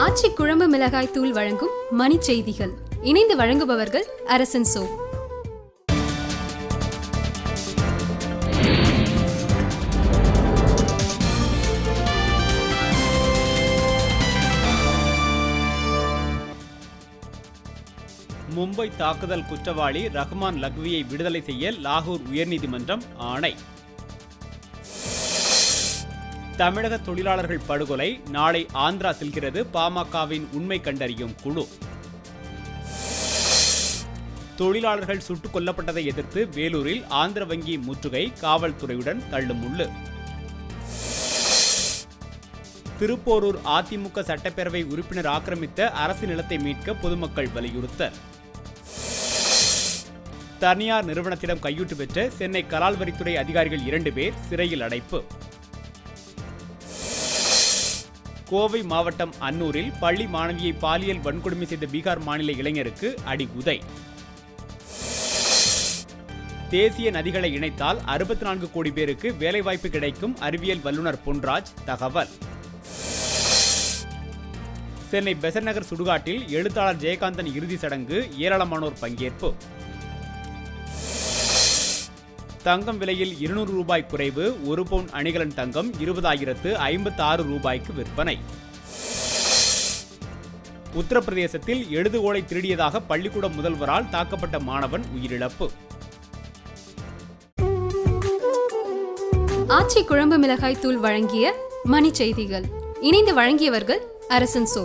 ஆச்சி குழம்பு மிளகாய் தூள் வழங்கும் மணி செய்திகள். இணைந்து வழங்குபவர்கள் அரசன் சோ. மும்பை தாக்குதல் குற்றவாளி ரஹ்மான் லக்வியை விடுதலை செய்ய லாகூர் உயர்நீதிமன்றம் ஆணை. தமிழக தொழிலாளர்கள் படுகொலை, நாளை ஆந்திரா செல்கிறது பாமகவின் உண்மை கண்டறியும் குழு. தொழிலாளர்கள் சுட்டுக் கொல்லப்பட்டதை எதிர்த்து வேலூரில் ஆந்திர வங்கி முற்றுகை, காவல்துறையுடன் தள்ளுமுள்ளு. திருப்போரூர் அதிமுக சட்டப்பேரவை உறுப்பினர் ஆக்கிரமித்த அரசு நிலத்தை மீட்க பொதுமக்கள் வலியுறுத்தல். தனியார் நிறுவனத்திடம் கையூட்டு பெற்ற சென்னை கலால் வரித்துறை அதிகாரிகள் 2 பேர் சிறையில் அடைப்பு. கோவை மாவட்டம் அன்னூரில் பள்ளி மாணவியை பாலியல் வன்கொடுமை செய்த பீகார் மாநில இளைஞருக்கு அடி உதை. தேசிய நதிகளை இணைத்தால் 64 கோடி பேருக்கு வேலைவாய்ப்பு கிடைக்கும் அறிவியல் வல்லுநர் பொன்ராஜ் தகவல். சென்னை பெசன்ட் நகர் சுடுகாட்டில் எழுத்தாளர் ஜெயகாந்தன் இறுதி சடங்கு, ஏராளமானோர் பங்கேற்பு. தங்கம் விலையில் 200 ரூபாய் குறைவு, 1 பவுன் அணிகலன் தங்கம் 20,056 ரூபாய்க்கு விற்பனை. உத்தரப்பிரதேசத்தில் எழுதுகோலை திருடியதாக பள்ளிக்கூட முதல்வரால் தாக்கப்பட்ட மாணவன் உயிரிழப்பு. ஆச்சி குழம்பு மிளகாய் தூள் வழங்கிய மணி செய்திகள். இணைந்து வழங்கியவர்கள் அரசன் சோ.